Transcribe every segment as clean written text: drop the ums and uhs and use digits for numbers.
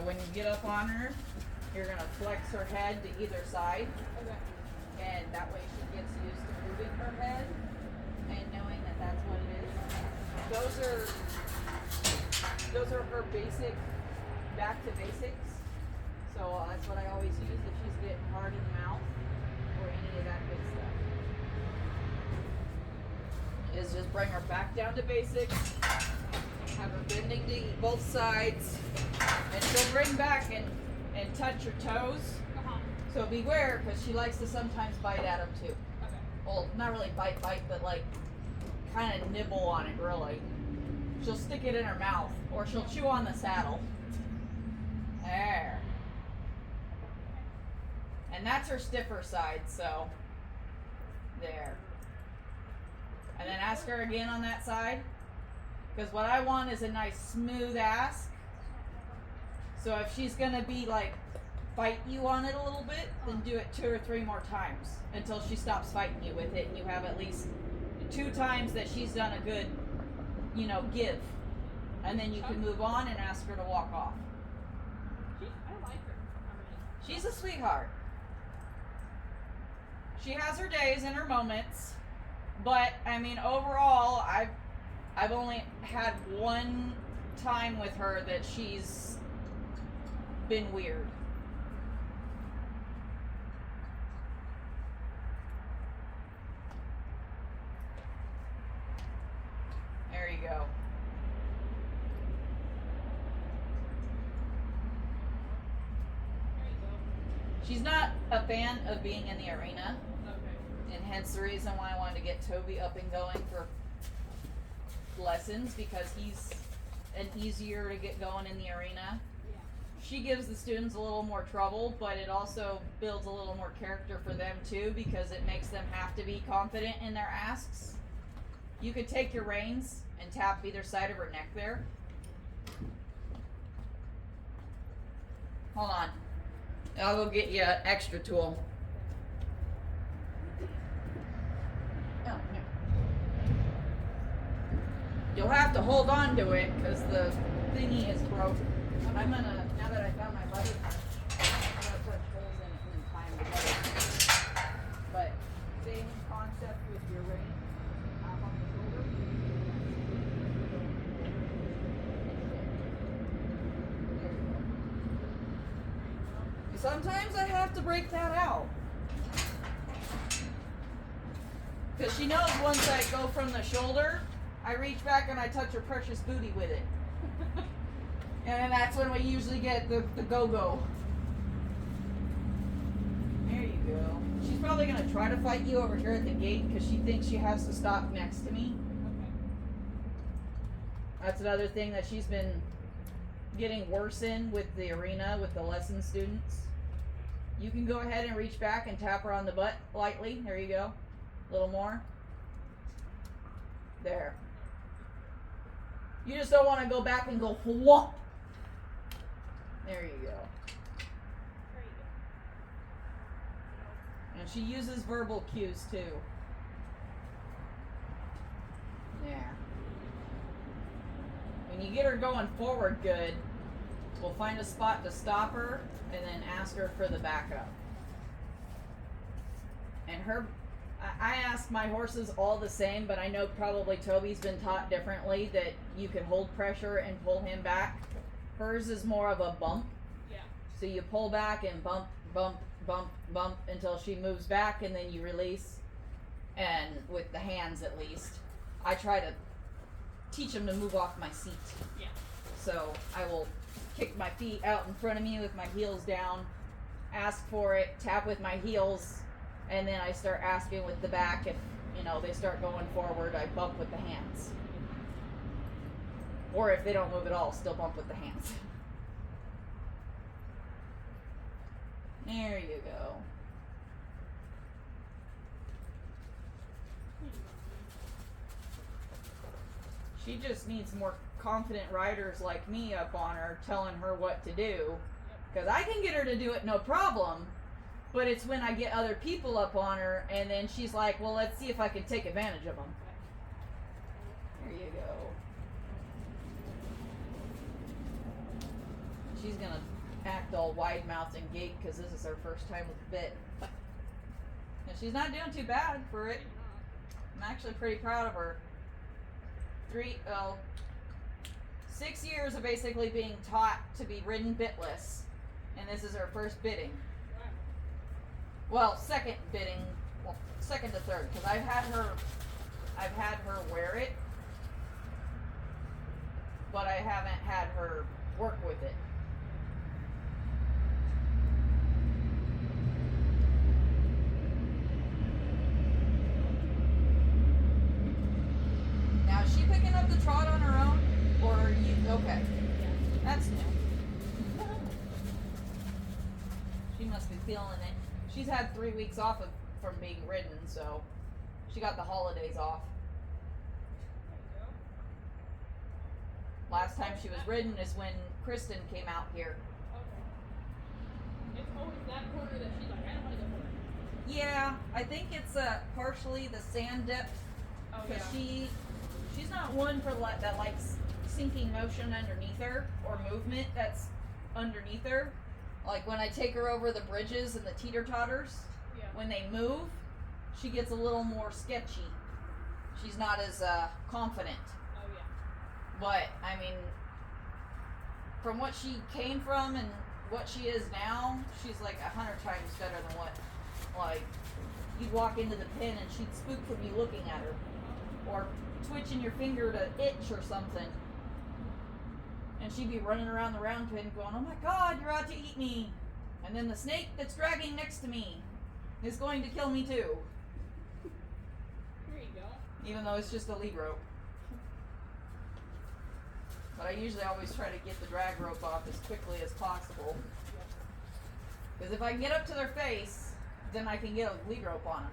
when you get up on her, you're going to flex her head to either side. Okay. And that way she gets used to moving her head and knowing that that's what it is. Those are her basic, back to basics. So that's what I always use if she's getting hard in the mouth or any of that good stuff. Is just bring her back down to basics, have her bending to both sides, and she'll bring back and touch her toes. So beware, because she likes to sometimes bite at them too. Okay. Well, not really bite, but like kind of nibble on it, really. She'll stick it in her mouth, or she'll chew on the saddle. There. And that's her stiffer side, so there. And then ask her again on that side, because what I want is a nice smooth ask. So if she's gonna be like fight you on it a little bit, then do it 2 or 3 more times until she stops fighting you with it, and you have at least 2 times that she's done a good, give. And then you can move on and ask her to walk off. I like her already. She's a sweetheart. She has her days and her moments, but I mean overall I've only had one time with her that she's been weird. There you go. She's not a fan of being in the arena. Okay. And hence the reason why I wanted to get Toby up and going for lessons, because he's an easier to get going in the arena. Yeah. She gives the students a little more trouble, but it also builds a little more character for them too, because it makes them have to be confident in their asks. You could take your reins and tap either side of her neck there. Hold on. I'll go get you an extra tool. Oh, here. You'll have to hold on to it because the thingy is broke. I'm gonna, now that I found my leather, I'm gonna put holes in it and then tie them together. But same concept with your ring. Up on the shoulder. Sometimes I have to break that out. Because she knows once I go from the shoulder, I reach back and I touch her precious booty with it. And then that's when we usually get the go-go. There you go. She's probably going to try to fight you over here at the gate because she thinks she has to stop next to me. Okay. That's another thing that she's been getting worse in with the arena, with the lesson students. You can go ahead and reach back and tap her on the butt lightly. There you go. A little more. There. You just don't want to go back and go whomp. There you go. And she uses verbal cues too. There. When you get her going forward good, we'll find a spot to stop her and then ask her for the backup. And I ask my horses all the same, but I know probably Toby's been taught differently that you can hold pressure and pull him back. Hers is more of a bump. Yeah. So you pull back and bump, bump, bump, bump until she moves back, and then you release. And with the hands at least, I try to teach them to move off my seat. Yeah. So I will kick my feet out in front of me with my heels down, ask for it, tap with my heels, and then I start asking with the back. If they start going forward, I bump with the hands. Or if they don't move at all, still bump with the hands. There you go. She just needs more confident riders like me up on her, telling her what to do. Because I can get her to do it no problem, but it's when I get other people up on her, and then she's like, well, let's see if I can take advantage of them. There you go. She's going to act all wide mouthed and gate because this is her first time with the bit. And she's not doing too bad for it. I'm actually pretty proud of her. 6 years of basically being taught to be ridden bitless, and this is her first bitting. Well, second bitting, second to third, because I've had her wear it, but I haven't had her work with it. Now, is she picking up the trot on her own, or are you? Okay, that's new. She must be feeling it. She's had 3 weeks off from being ridden, so she got the holidays off. Last time she was ridden is when Kristen came out here. Okay. It's always that corner that she's like, I don't want to go for it. Yeah, I think it's partially the sand depth, because she's not one for that likes sinking motion underneath her or movement that's underneath her. Like when I take her over the bridges and the teeter-totters, when they move, she gets a little more sketchy. She's not as confident. Oh, yeah. But, I mean, from what she came from and what she is now, she's like 100 times better than what, like, you'd walk into the pen and she'd spook from you looking at her. Or twitching your finger to itch or something. And she'd be running around the round pen going, oh my God, you're out to eat me. And then the snake that's dragging next to me is going to kill me too. There you go. Even though it's just a lead rope. But I usually always try to get the drag rope off as quickly as possible. Because if I can get up to their face, then I can get a lead rope on them.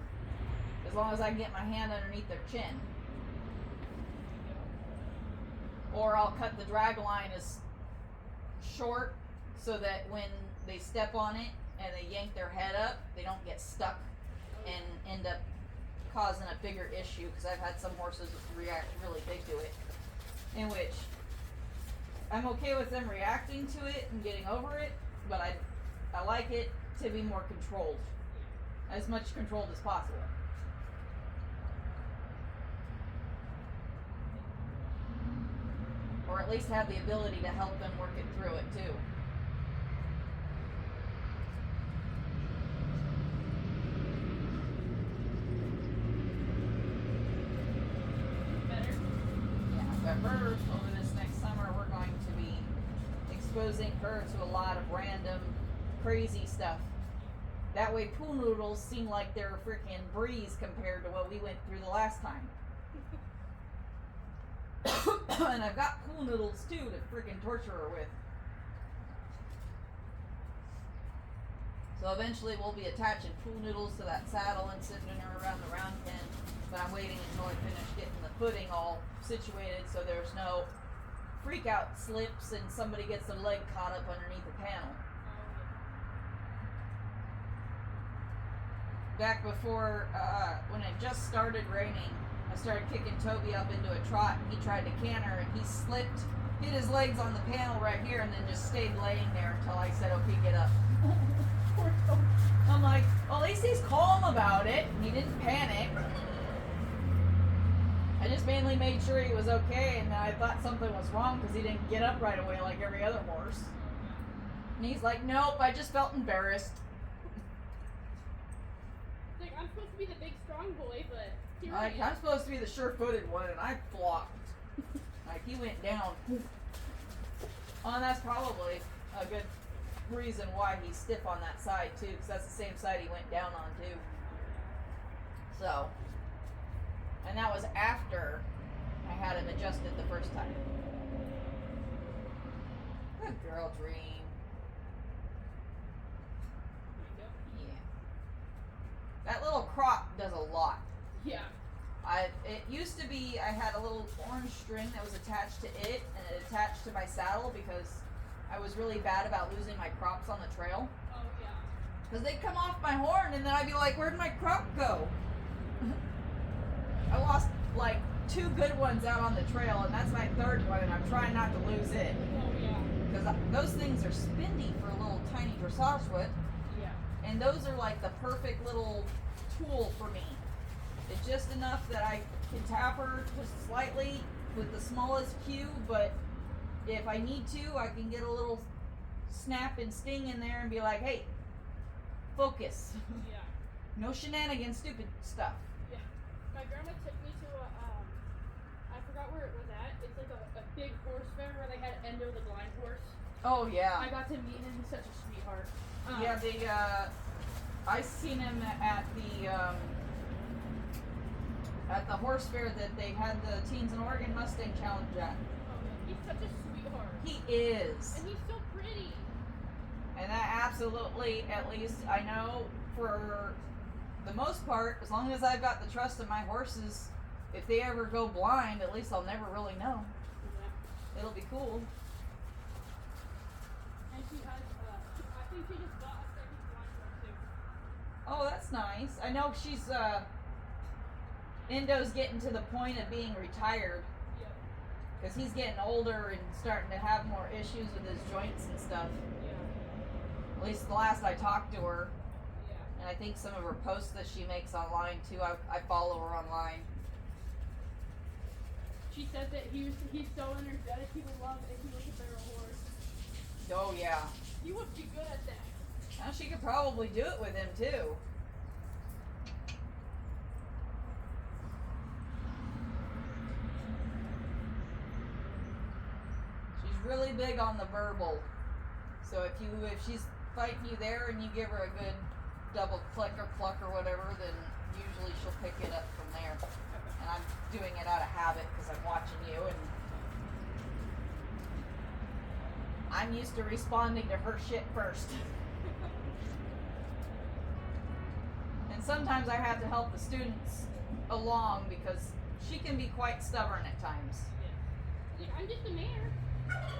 As long as I can get my hand underneath their chin. Or I'll cut the drag line as short so that when they step on it and they yank their head up, they don't get stuck and end up causing a bigger issue, because I've had some horses react really big to it, in which I'm okay with them reacting to it and getting over it, but I like it to be more controlled, as much controlled as possible. Or at least have the ability to help them work it through it too. Better? Yeah, but her, over this next summer, we're going to be exposing her to a lot of random, crazy stuff. That way pool noodles seem like they're a freaking breeze compared to what we went through the last time. And I've got pool noodles too to freaking torture her with. So eventually we'll be attaching pool noodles to that saddle and sending her around the round pen. But I'm waiting until I finish getting the footing all situated so there's no freak out slips and somebody gets their leg caught up underneath the panel. Back before, when it just started raining, I started kicking Toby up into a trot, and he tried to canter, and he slipped, hit his legs on the panel right here, and then just stayed laying there until I said, okay, get up. Poor Toby. I'm like, well, at least he's calm about it, and he didn't panic. I just mainly made sure he was okay, and then I thought something was wrong because he didn't get up right away like every other horse. And he's like, nope, I just felt embarrassed. It's like, I'm supposed to be the big strong boy, but here Like, I am. I'm supposed to be the sure-footed one, and I flopped. Like, he went down. Oh, and that's probably a good reason why he's stiff on that side, too, because that's the same side he went down on, too. So, and that was after I had him adjusted the first time. Good girl, Dream. Yeah. That little crop does a lot. Yeah. It used to be I had a little orange string that was attached to it, and it attached to my saddle because I was really bad about losing my crops on the trail. Oh, yeah. Because they'd come off my horn, and then I'd be like, where'd my crop go? I lost like 2 good ones out on the trail, and that's my 3rd one, and I'm trying not to lose it. Oh, yeah. because those things are spendy for a little tiny dressage whip, Yeah. and those are like the perfect little tool for me. It's just enough that I can tap her just slightly with the smallest cue, but if I need to, I can get a little snap and sting in there and be like, hey, focus. Yeah. No shenanigans, stupid stuff. Yeah. My grandma took me to a, I forgot where it was at. It's like a big horse fair where they had Endo the blind horse. Oh, yeah. I got to meet him. He's such a sweetheart. Yeah, I seen him at the horse fair that they had the Teens in Oregon Mustang Challenge at. Oh, yeah. He's such a sweetheart. He is. And he's so pretty. And that absolutely, at least I know for the most part, as long as I've got the trust of my horses, if they ever go blind, at least I'll never really know. Yeah. It'll be cool. And she has, I think she just bought a second blind horse too. Oh, that's nice. I know she's, Endo's getting to the point of being retired. Yep. Because he's getting older and starting to have more issues with his joints and stuff. Yeah. At least the last I talked to her. Yeah. And I think some of her posts that she makes online too, I follow her online. She said that he's so energetic, he would love it if he was a barrel horse. Oh yeah. He would be good at that. Now she could probably do it with him too. She's really big on the verbal. So if she's fighting you there and you give her a good double click or pluck or whatever, then usually she'll pick it up from there. And I'm doing it out of habit because I'm watching you, and I'm used to responding to her shit first. And sometimes I have to help the students along because she can be quite stubborn at times. Yeah. I'm just a mare.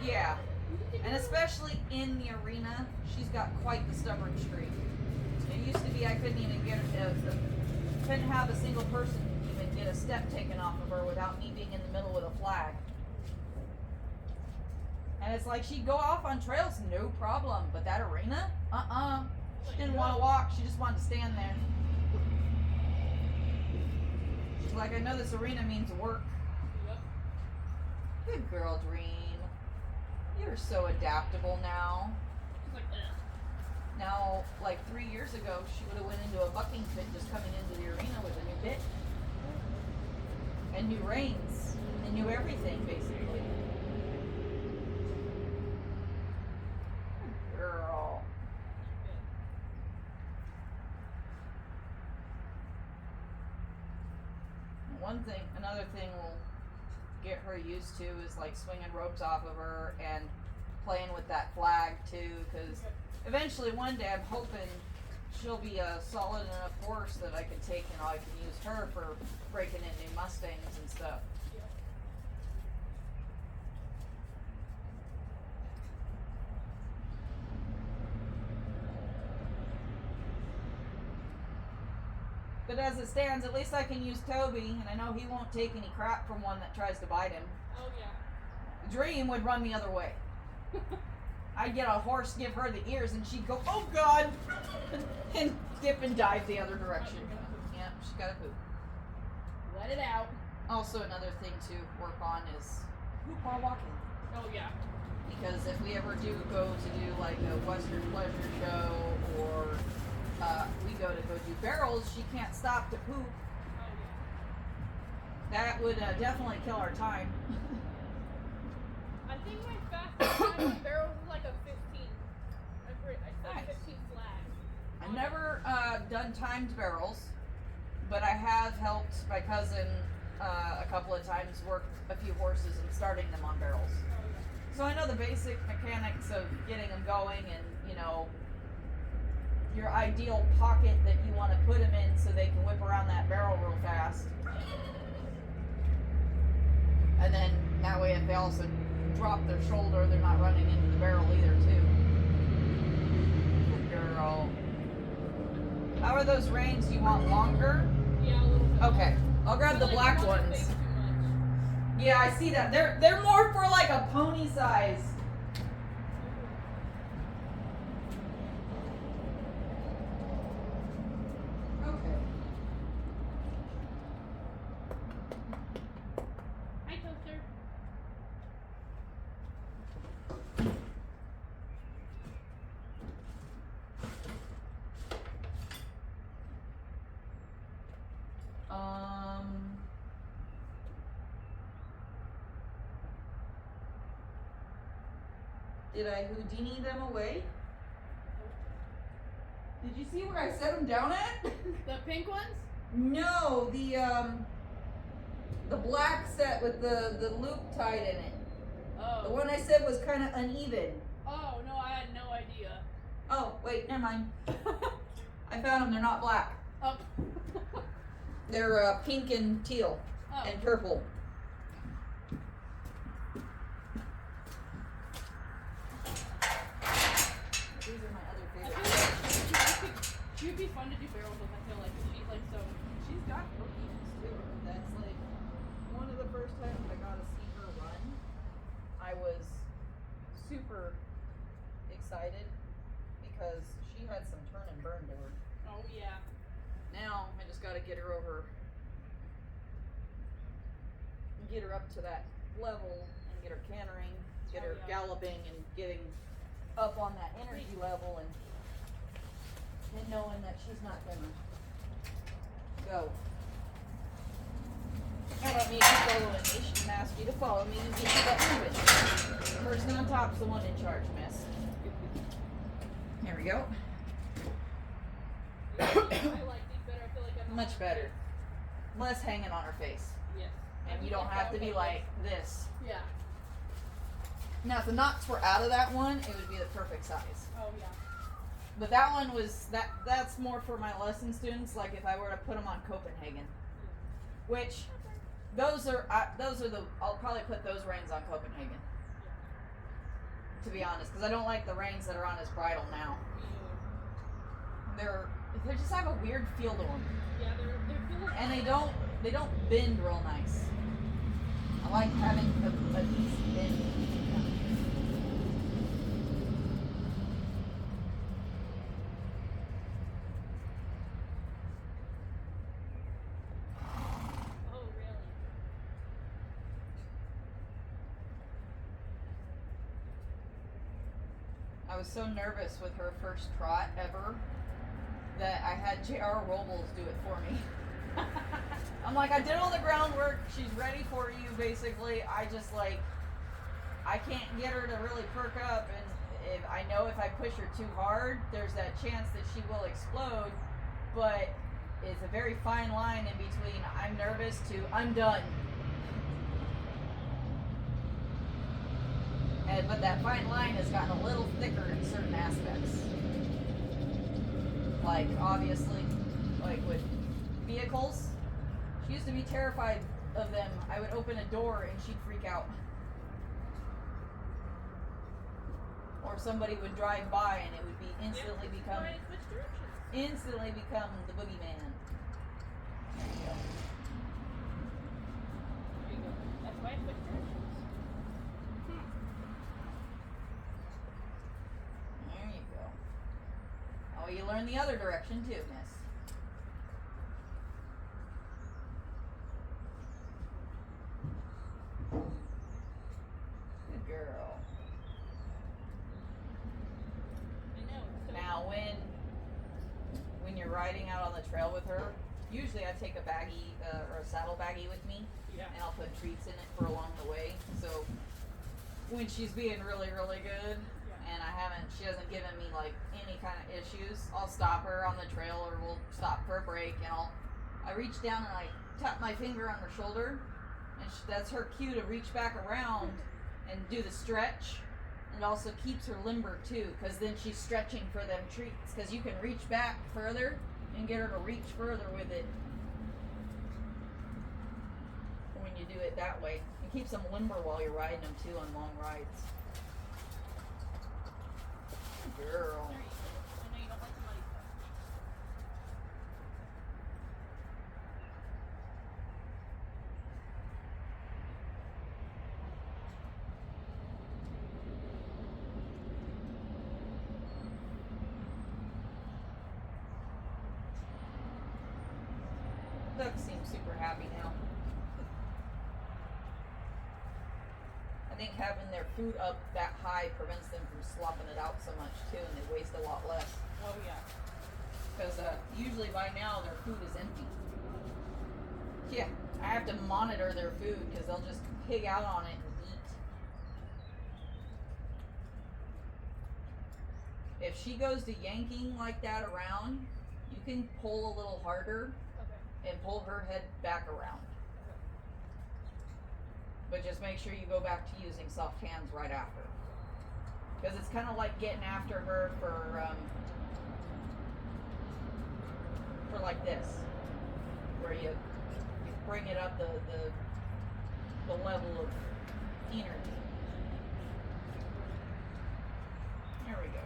Yeah. I'm just a And girl. especially in the arena, she's got quite the stubborn streak. It used to be I couldn't even get her, couldn't have a single person even get a step taken off of her without me being in the middle with a flag. And it's like she'd go off on trails, no problem. But that arena, she didn't want to walk. She just wanted to stand there. She's like, I know this arena means work. Yep. Good girl, Dream. You're so adaptable now. She's like, ugh. Now, like 3 years ago, she would have went into a bucking fit just coming into the arena with a new bit and new reins and new everything, basically. Good girl. Another thing we'll get her used to is like swinging ropes off of her and playing with that flag too, because eventually one day I'm hoping she'll be a solid enough horse that I can take and I can use her for breaking in new Mustangs and stuff. Yep. But as it stands, at least I can use Toby, and I know he won't take any crap from one that tries to bite him. Oh yeah. Dream would run the other way. I'd get a horse, give her the ears, and she'd go, oh God, and dip and dive the other direction. Yeah, she's got to poop. Let it out. Also, another thing to work on is poop while walking. Oh yeah. Because if we ever do go to do like a Western pleasure show or we go do barrels, she can't stop to poop. Oh That would definitely kill our time. yeah. I think my fastest time on barrels is like a 15. I Nice. said 15 flat. I've never done timed barrels, but I have helped my cousin a couple of times work a few horses and starting them on barrels. Oh yeah. So I know the basic mechanics of getting them going and, you know, your ideal pocket that you want to put them in so they can whip around that barrel real fast. And then that way if they also drop their shoulder, they're not running into the barrel either too. Good girl. How are those reins? Do you want longer? Yeah, a little bit. Okay. I'll grab the I feel black like I'm ones. too much. Yeah, I see that. They're more for like a pony size. Did I Houdini them away? Did you see where I set them down at? The pink ones? No, the black set with the loop tied in it. Oh. The one I said was kind of uneven. Oh, no, I had no idea. Oh, wait, never mind. I found them. They're not black. Oh. They're pink and teal and purple. These are my other favorites. She would be fun to do barrels with. I feel like she's like so. She's got cookies too. That's like one of the first times I got to see her run. I was super excited because she had some turn and burn to her. Oh yeah. Now I just got to get her up to that level and get her cantering, get her galloping and getting up on that energy level and knowing that she's not gonna go. How about me following me? She can ask you to follow me and get you that moving. The person on top's the one in charge, miss. There we go. I like these better. I feel like I'm Much better. Less hanging on her face. Yes. And you don't have to be like this. Yeah. Now if the knots were out of that one, it would be the perfect size. Oh yeah. But that one was, that's more for my lesson students, like if I were to put them on Copenhagen. Which, those are I'll probably put those reins on Copenhagen. To be honest, because I don't like the reins that are on his bridle now. They just have a weird feel to them. Yeah, they're feeling. And they don't bend real nice. I like having a decent bend. Oh really? I was so nervous with her first trot ever that I had J.R. Robles do it for me. I'm like, I did all the groundwork. She's ready for you, basically. I just I can't get her to really perk up, and I know if I push her too hard, there's that chance that she will explode. But it's a very fine line in between I'm nervous to I'm done. But that fine line has gotten a little thicker in certain aspects. Like, obviously, like with vehicles, she used to be terrified of them. I would open a door and she'd freak out. Or somebody would drive by and it would be instantly become the boogeyman. There you go. There you go. That's why I switched directions. There you go. Oh, you learn the other direction too, miss. Good girl. I know. So Now, when you're riding out on the trail with her, usually I take a baggie or a saddle baggie with me, yeah. and I'll put treats in it for along the way. So when she's being really, really good, and she hasn't given me like any kind of issues, I'll stop her on the trail, or we'll stop for a break, and I reach down and I tap my finger on her shoulder, and that's her cue to reach back around and do the stretch. It also keeps her limber too, because then she's stretching for them treats, because you can reach back further and get her to reach further with it when you do it that way. It keeps them limber while you're riding them too on long rides. Good girl. There you go. I know you don't like the muddy stuff. Duck seems super happy now. I think having their food up that high prevents them from slopping it out so much too, and they waste a lot less. Oh yeah. Because usually by now their food is empty. Yeah, I have to monitor their food because they'll just pig out on it and eat. If she goes to yanking like that around, you can pull a little harder Okay. and pull her head back around. Okay. But just make sure you go back to using soft hands right after. Because it's kind of like getting after her for like this, where you bring it up the level of energy. There we go.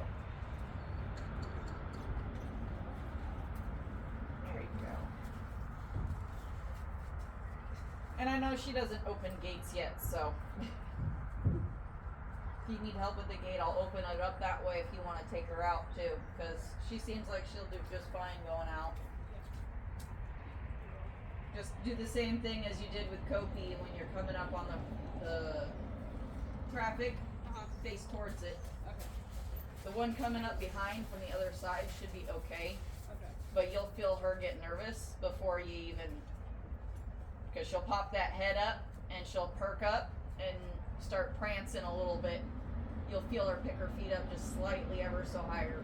There you go. And I know she doesn't open gates yet, so if you need help with the gate, I'll open it up that way if you want to take her out too, because she seems like she'll do just fine going out. Just do the same thing as you did with Kopi when you're coming up on the traffic. Face towards it. Okay. The one coming up behind from the other side should be okay. Okay. But you'll feel her get nervous before you even, because she'll pop that head up and she'll perk up and start prancing a little bit. You'll feel her pick her feet up just slightly, ever so higher.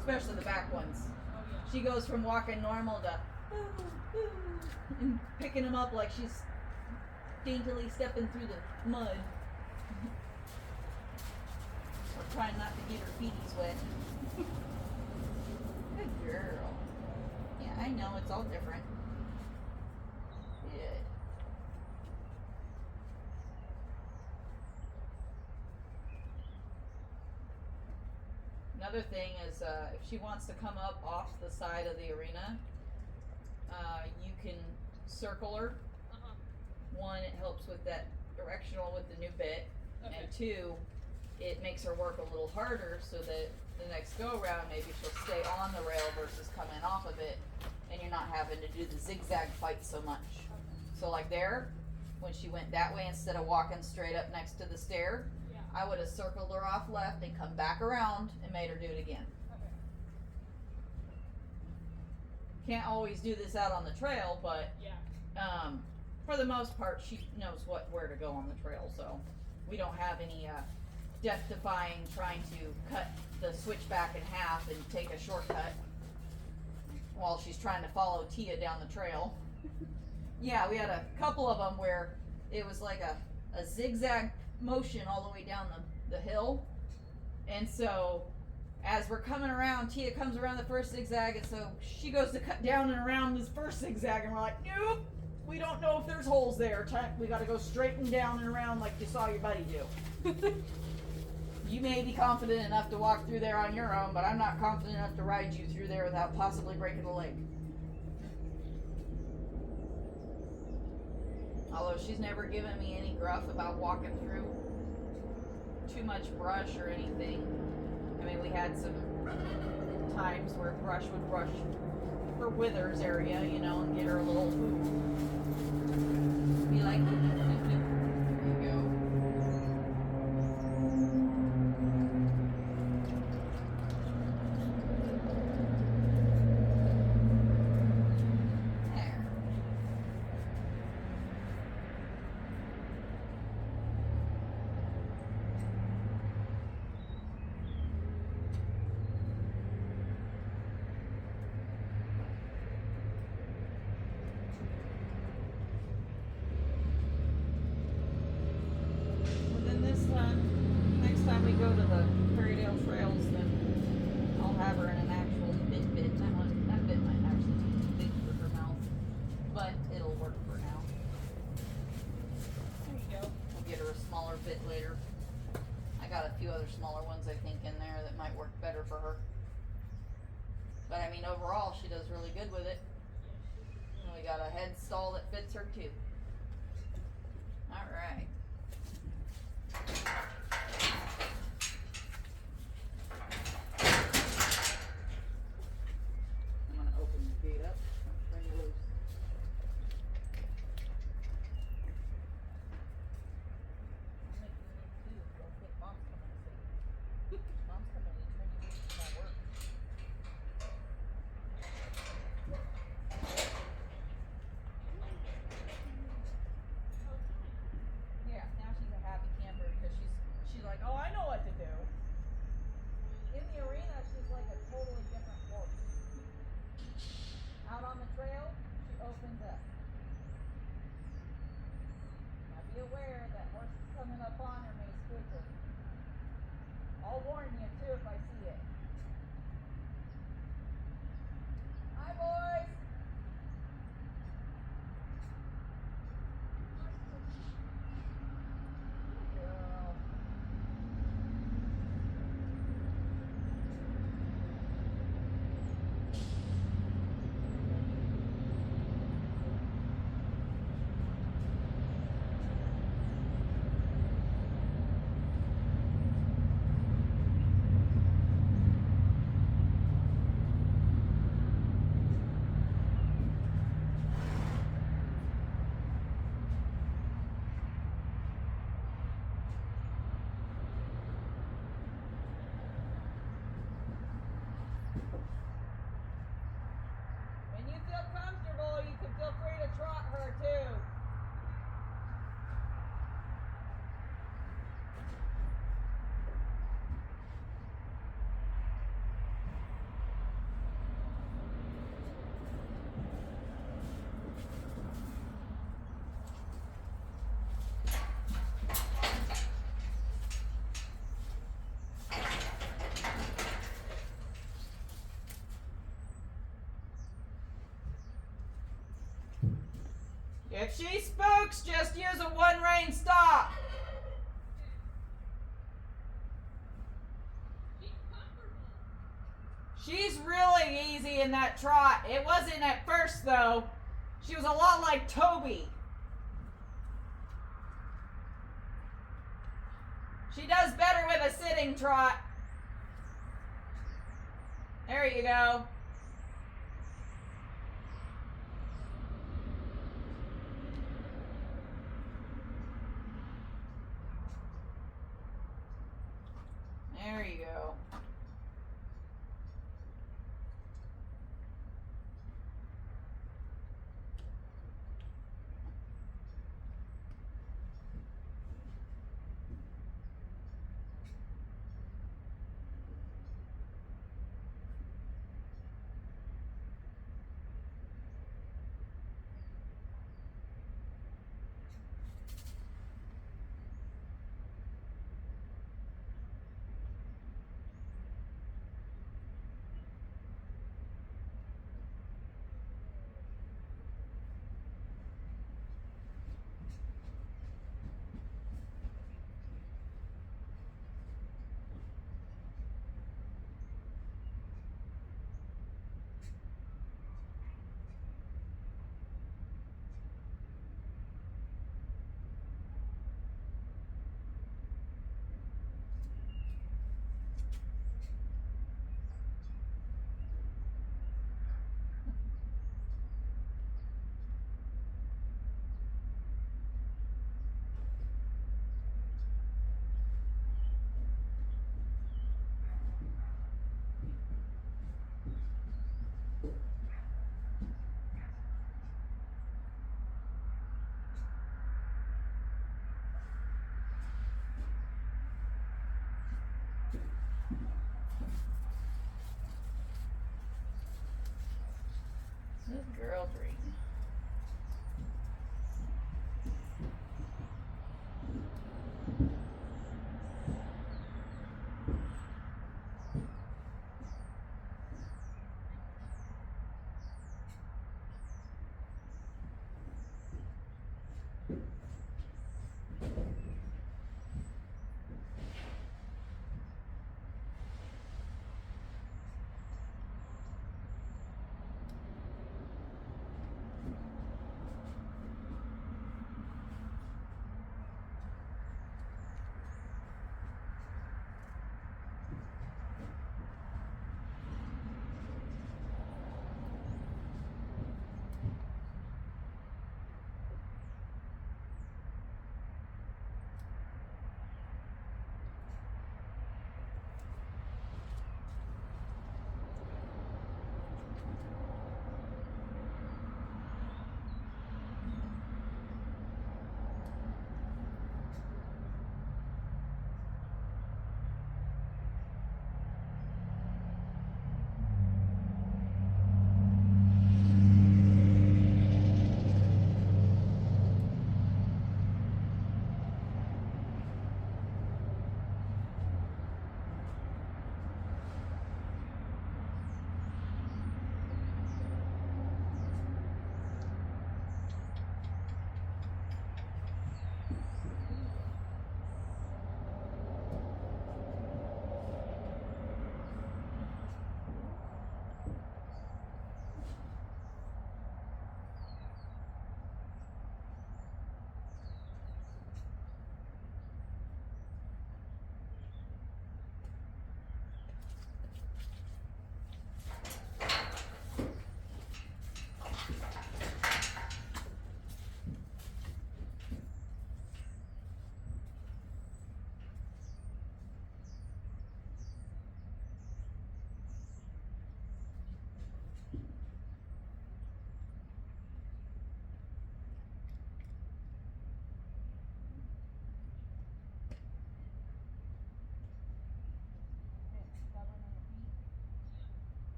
Especially the back ones. Oh yeah. She goes from walking normal to and picking them up like she's daintily stepping through the mud. Or trying not to get her feeties wet. Good girl. Yeah, I know, it's all different. Good. Another thing is, if she wants to come up off the side of the arena, you can circle her. One, it helps with that directional with the new bit, Okay. and two, it makes her work a little harder so that the next go around maybe she'll stay on the rail versus coming off of it, and you're not having to do the zigzag fight so much. So like there, when she went that way instead of walking straight up next to the stair, Yeah. I would have circled her off left and come back around and made her do it again. Okay. Can't always do this out on the trail, but Yeah. for the most part, she knows where to go on the trail, so we don't have any death-defying trying to cut the switchback in half and take a shortcut while she's trying to follow Tia down the trail. Yeah, we had a couple of them where it was like a zigzag motion all the way down the hill, and so as we're coming around, Tia comes around the first zigzag, and so she goes to cut down and around this first zigzag, and we're like, nope, we don't know if there's holes there. We gotta go straight and down and around like you saw your buddy do. You may be confident enough to walk through there on your own, but I'm not confident enough to ride you through there without possibly breaking a leg. Although she's never given me any gruff about walking through too much brush or anything. I mean, we had some times where brush would brush her withers area, you know, and get her a little ooh. Be like, there you go. There. Well, then next time we go to the Prairiedale Trails, then I'll have her in an actual bit. That bit might actually be too big for her mouth, but it'll work for now. There you go. We'll get her a smaller bit later. I got a few other smaller ones I think in there that might work better for her. But I mean, overall, she does really good with it. And we got a head stall that fits her too. All right. I'm gonna open the gate up, bring it loose. Mom's coming to train you for my work. aware that horses coming up on her may spook her. I'll warn you too if I see it. Hi, boys. Girl. When you feel comfortable, you can feel free to trot her too. If she spooks, just use a one rein stop. She's really easy in that trot. It wasn't at first though. She was a lot like Toby. She does better with a sitting trot. There you go. There you go. Good girl, Dream.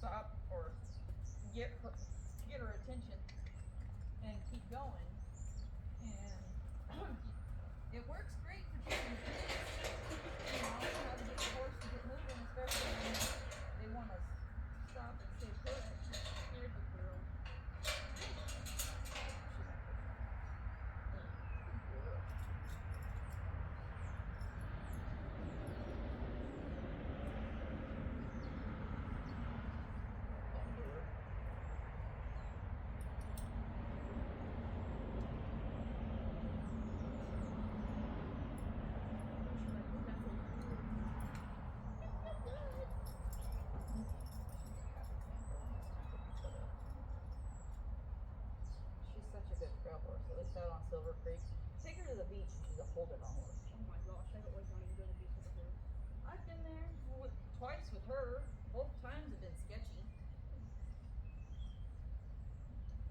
stop or get her attention and keep going. And it works great for teaching kids, you know, how to get the horse to get moving, especially when they want to stop and stay put. You're the girl. She's such a good trail horse, at least out on Silver Creek. Take her to the beach and she's a hold it on horse. Oh my gosh, I always wanted to go to the beach with her. I've been there twice with her. Both times have been sketchy.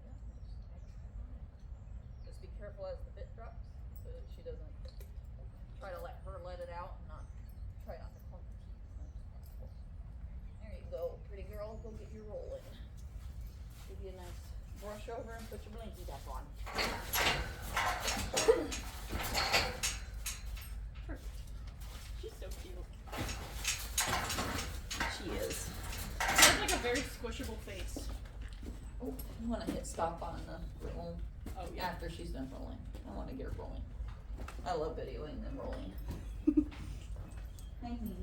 Yeah, just be careful as the bit drops so that she doesn't try to let it out and try not to clump her teeth. There you go, pretty girl. Go get your roll in. Give you a nice brush over and put your blankie back on. Perfect. She's so cute. She is. She has like a very squishable face. Oh, you want to hit stop on the roll Oh yeah. after she's done rolling. I want to get her rolling. I love videoing them rolling. Hi, Nene.